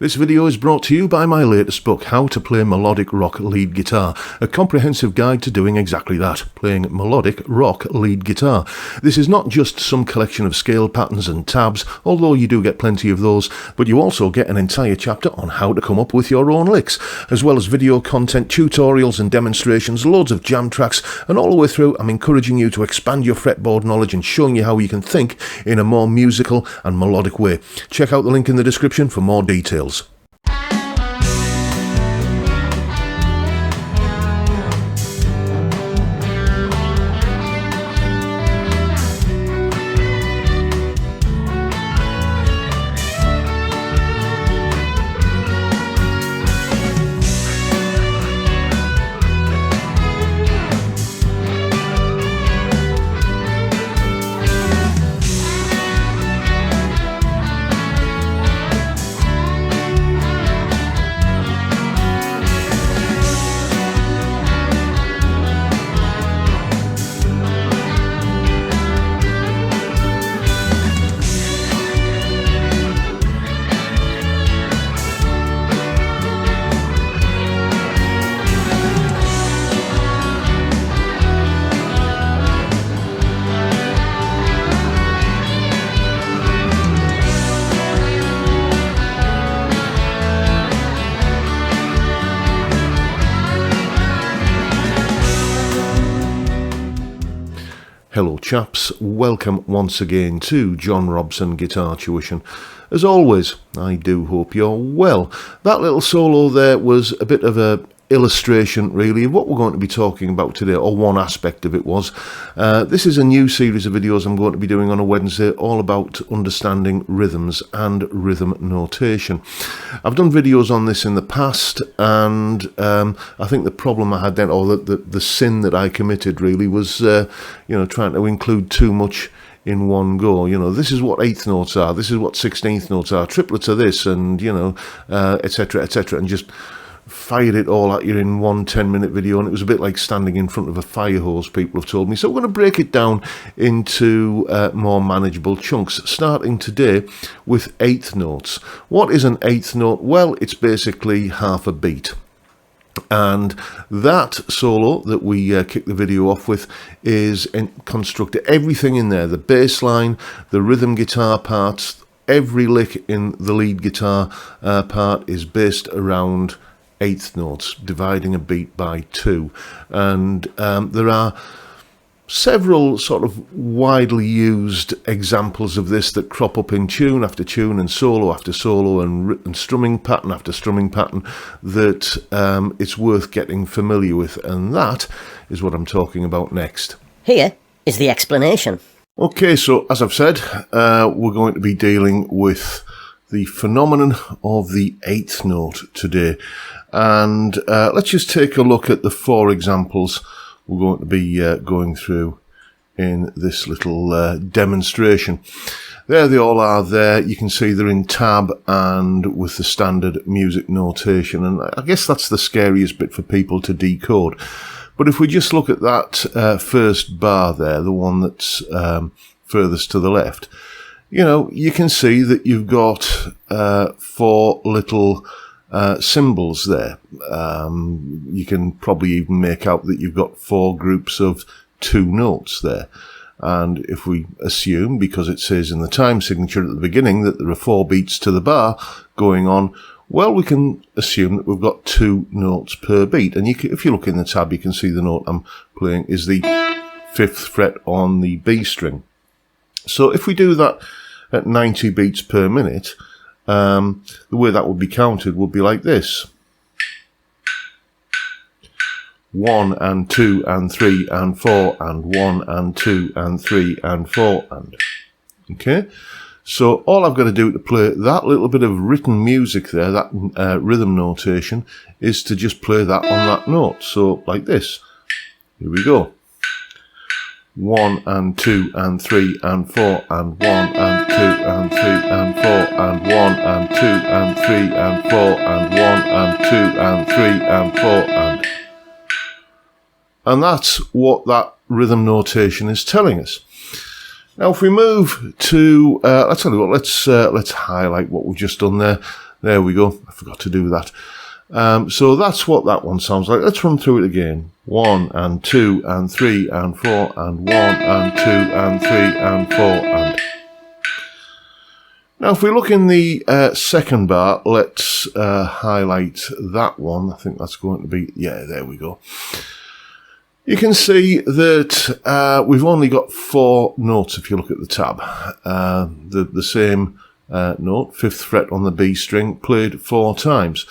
This video is brought to you by my latest book, How to Play Melodic Rock Lead Guitar, a comprehensive guide to doing exactly that, playing melodic rock lead guitar. This is not just some collection of scale patterns and tabs, although you do get plenty of those, but you also get an entire chapter on how to come up with your own licks, as well as video content, tutorials and demonstrations, loads of jam tracks, and all the way through I'm encouraging you to expand your fretboard knowledge and showing you how you can think in a more musical and melodic way. Check out the link in the description for more details. Hello chaps, welcome once again to John Robson Guitar Tuition. As always, I do hope you're well. That little solo there was a bit of a illustration really of what we're going to be talking about today, or one aspect of it was. This is a new series of videos I'm going to be doing on a Wednesday, all about understanding rhythms and rhythm notation. I've done videos on this in the past, and I think the problem I had then, or the sin that I committed really was trying to include too much in one go. This is what eighth notes are, this is what 16th notes are, triplets are this, and etc, etc, and just fired it all at you in one 10-minute video, and it was a bit like standing in front of a fire hose, people have told me. So we're going to break it down into more manageable chunks, starting today with eighth notes. What is an eighth note? Well, it's basically half a beat. And that solo that we kick the video off with is constructed, everything in there, the bass line, the rhythm guitar parts, every lick in the lead guitar part is based around eighth notes, dividing a beat by 2. And there are several sort of widely used examples of this that crop up in tune after tune and solo after solo and strumming pattern after strumming pattern that it's worth getting familiar with, and that is what I'm talking about next. Here is the explanation. Okay, so as I've said, we're going to be dealing with the phenomenon of the eighth note today. And let's just take a look at the 4 examples we're going to be going through in this little demonstration. There they all are there. You can see they're in tab and with the standard music notation. And I guess that's the scariest bit for people to decode. But if we just look at that first bar there, the one that's furthest to the left, you can see that you've got 4 little symbols there. You can probably even make out that you've got 4 groups of 2 notes there. And if we assume, because it says in the time signature at the beginning that there are 4 beats to the bar going on, well, we can assume that we've got 2 notes per beat. And if you look in the tab, you can see the note I'm playing is the 5th fret on the B string. So if we do that at 90 beats per minute, the way that would be counted would be like this: 1 and 2 and 3 and 4 and 1 and 2 and 3 and 4 and. Okay, so all I've got to do to play that little bit of written music there, that rhythm notation, is to just play that on that note. So like this. Here we go. 1 and 2 and 3 and 4 and 1 and 2 and 3 and 4 and 1 and 2 and 3 and 4 and 1 and 2 and 3 and 4 and. And that's what that rhythm notation is telling us. Now, if we move to, let's highlight what we've just done there. There we go. I forgot to do that. So that's what that one sounds like. Let's run through it again. 1 and 2 and 3 and 4 and 1 and 2 and 3 and 4 and... Now if we look in the second bar, let's highlight that one. I think that's going to be... Yeah, there we go. You can see that we've only got 4 notes if you look at the tab. The same note, 5th fret on the B string, played 4 times.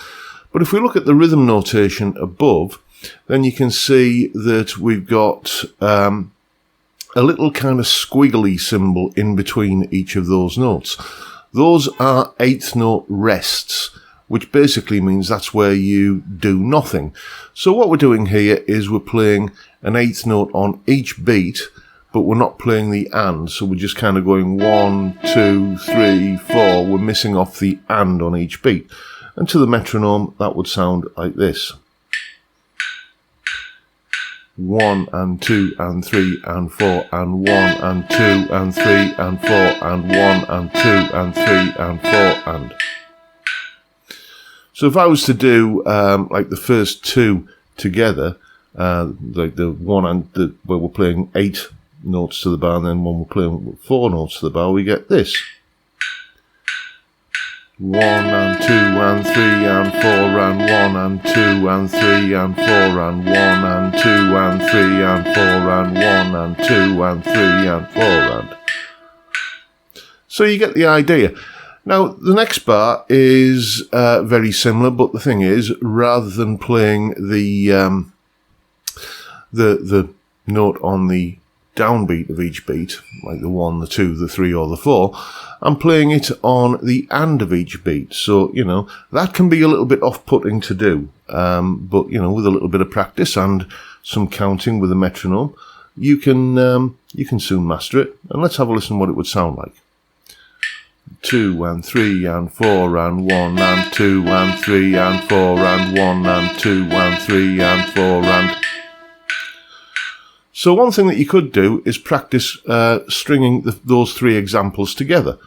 But if we look at the rhythm notation above, then you can see that we've got a little kind of squiggly symbol in between each of those notes. Those are 8th note rests, which basically means that's where you do nothing. So what we're doing here is we're playing an 8th note on each beat, but we're not playing the and. So we're just kind of going 1, 2, 3, 4. We're missing off the and on each beat. And to the metronome, that would sound like this. 1 and 2 and 3 and 4 and 1 and 2 and 3 and 4 and 1 and 2 and 3 and 4 and... So if I was to do like the first 2 together, like the one and where we're playing 8 notes to the bar and then one we're playing 4 notes to the bar, we get this. 1 and 2 and 3 and 4 and 1 and 2 and 3 and 4 and 1 and 2 and 3 and 4 and 1 and 2 and 3 and 4 and... So you get the idea. Now, the next bar is very similar, but the thing is, rather than playing the note on the downbeat of each beat, like the 1, the 2, the 3 or the 4, I'm playing it on the and of each beat. So, you know, that can be a little bit off-putting to do. But, you know, with a little bit of practice and some counting with a metronome, you can soon master it. And let's have a listen what it would sound like. 2 and 3 and 4 and 1 and 2 and 3 and 4 and 1 and 2 and 3 and 4 and... So one thing that you could do is practice stringing those 3 examples together,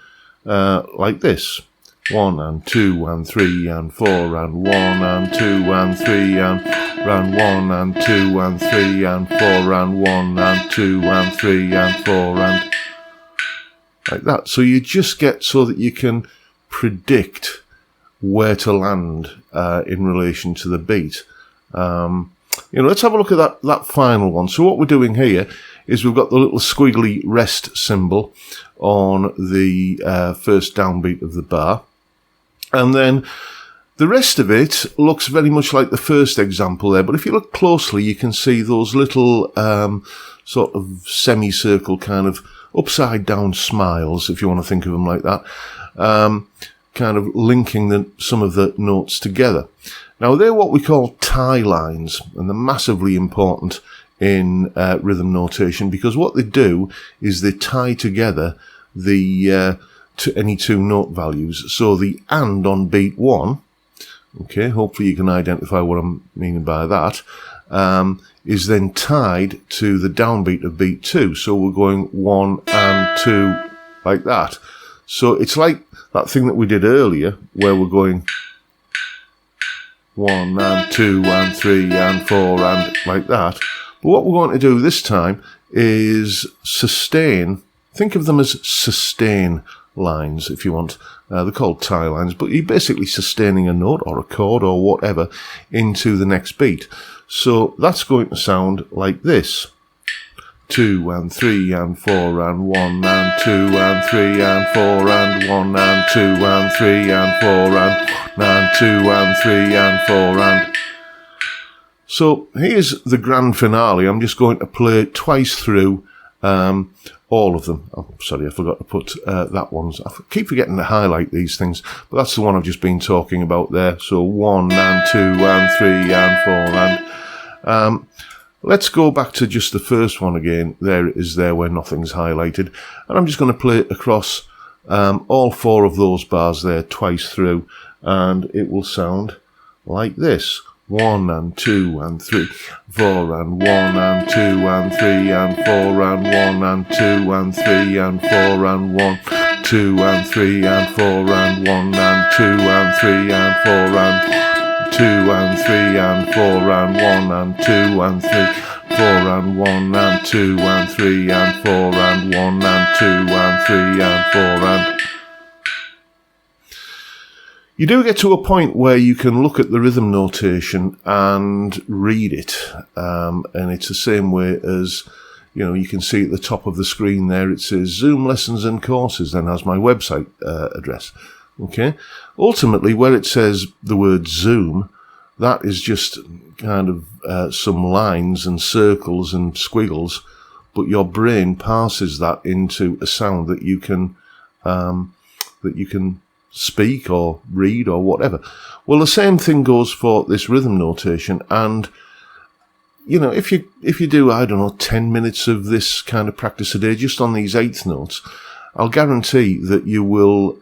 like this. 1 and 2 and 3 and 4 and 1 and 2 and 3 and 1 and 2 and 3 and 4 and 1 and 2 and 3 and 4 and... like that. So you just get so that you can predict where to land in relation to the beat. You know, let's have a look at that final one. So what we're doing here is we've got the little squiggly rest symbol on the first downbeat of the bar. And then the rest of it looks very much like the first example there. But if you look closely, you can see those little sort of semicircle kind of upside down smiles, if you want to think of them like that, kind of linking some of the notes together. Now, they're what we call tie lines, and they're massively important in rhythm notation because what they do is they tie together the to any 2 note values. So the and on beat 1, okay, hopefully you can identify what I'm meaning by that, is then tied to the downbeat of beat 2. So we're going 1 and 2 like that. So it's like that thing that we did earlier where we're going 1 and 2 and 3 and 4 and like that. But what we're going to do this time is sustain. Think of them as sustain lines if you want. They're called tie lines, but you're basically sustaining a note or a chord or whatever into the next beat. So that's going to sound like this. 2 and 3 and 4 and 1 and 2 and 3 and 4 and 1 and 2 and 3 and 4 and 1 and 2 and 3 and 4 and... So here's the grand finale. I'm just going to play it twice through all of them. Oh, sorry, I forgot to put that one. I keep forgetting to highlight these things, but that's the one I've just been talking about there. So 1 and 2 and 3 and 4 and... let's go back to just the first one again. There it is there where nothing's highlighted. And I'm just going to play it across all 4 of those bars there twice through. And it will sound like this. 1 and 2 and 3, 4 and 1 and 2 and 3 and 4 and 1 and 2 and 3 and 4 and 1, and 2 and 3 and 4 and 1 and 2 and 3 and 4 and 2 and 3 and 4 and 1 and 2 and 3, 4 and 1 and 2 and 3 and 4 and 1 and 2 and 3 and 4 and... You do get to a point where you can look at the rhythm notation and read it, and it's the same way as, you know, you can see at the top of the screen there it says Zoom lessons and courses, then has my website address. Okay, ultimately where it says the word Zoom, that is just kind of some lines and circles and squiggles, but your brain parses that into a sound that you can speak or read or whatever. Well, the same thing goes for this rhythm notation, and you know, if you do, I don't know, 10 minutes of this kind of practice a day just on these eighth notes, I'll guarantee that you will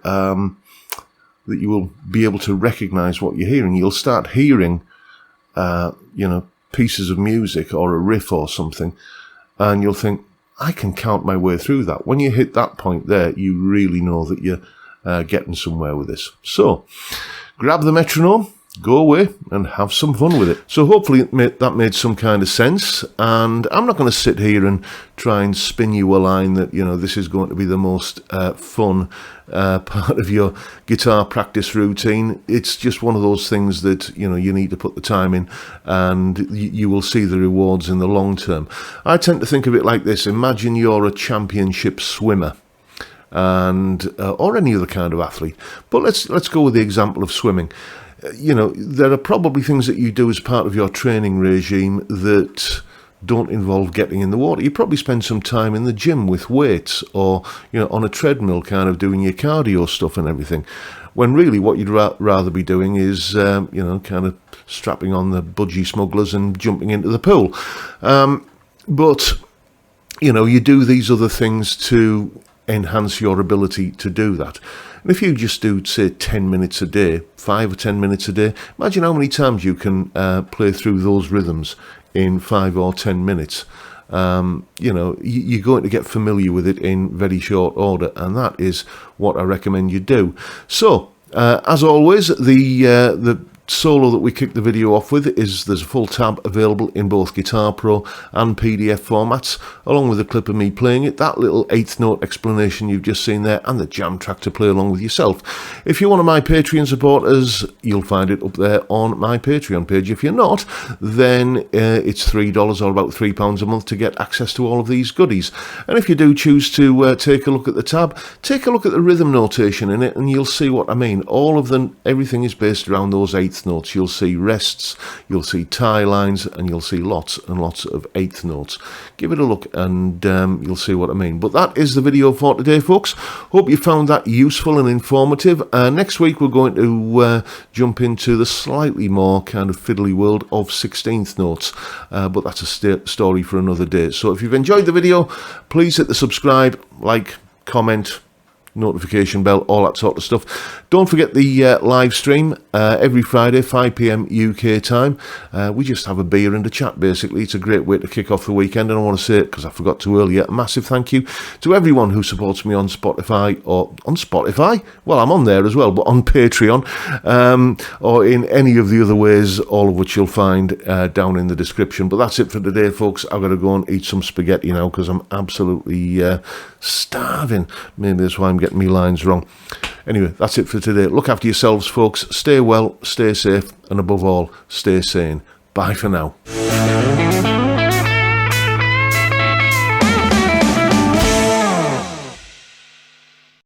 be able to recognize what you're hearing. You'll start hearing you know, pieces of music or a riff or something, and you'll think, I can count my way through that. When you hit that point there, you really know that you're getting somewhere with this. So grab the metronome, go away and have some fun with it. So hopefully that made some kind of sense, and I'm not going to sit here and try and spin you a line that, you know, this is going to be the most fun part of your guitar practice routine. It's just one of those things that, you know, you need to put the time in, and you will see the rewards in the long term. I tend to think of it like this. Imagine you're a championship swimmer, and or any other kind of athlete, but let's go with the example of swimming. You know, there are probably things that you do as part of your training regime that don't involve getting in the water. You probably spend some time in the gym with weights, or, you know, on a treadmill kind of doing your cardio stuff and everything, when really what you'd rather be doing is you know, kind of strapping on the budgie smugglers and jumping into the pool. But you know, you do these other things to enhance your ability to do that. And if you just do, say, 10 minutes a day, 5 or 10 minutes a day, imagine how many times you can play through those rhythms in 5 or 10 minutes. You know, you're going to get familiar with it in very short order, and that is what I recommend you do. So, as always, the solo that we kick the video off with is, there's a full tab available in both Guitar Pro and PDF formats, along with a clip of me playing it, that little eighth note explanation you've just seen there, and the jam track to play along with yourself. If you're one of my Patreon supporters, you'll find it up there on my Patreon page. If you're not, then it's $3 or about £3 a month to get access to all of these goodies. And if you do choose to take a look at the tab, take a look at the rhythm notation in it, and you'll see what I mean. All of them, everything is based around those eighth notes. You'll see rests, you'll see tie lines, and you'll see lots and lots of eighth notes. Give it a look and you'll see what I mean. But that is the video for today, folks. Hope you found that useful and informative. Next week we're going to jump into the slightly more kind of fiddly world of 16th notes, but that's a story for another day. So if you've enjoyed the video, please hit the subscribe, like, comment, notification bell, all that sort of stuff. Don't forget the live stream every Friday, 5 PM UK time. We just have a beer and a chat, basically. It's a great way to kick off the weekend, and I want to say it because I forgot to earlier, a massive thank you to everyone who supports me on Spotify, or on Spotify, well, I'm on there as well, but on Patreon, or in any of the other ways, all of which you'll find down in the description. But that's it for today, folks. I've got to go and eat some spaghetti now because I'm absolutely starving. Maybe that's why I'm getting me lines wrong. Anyway, that's it for today. Look after yourselves, folks. Stay well, stay safe, and above all, stay sane. Bye for now.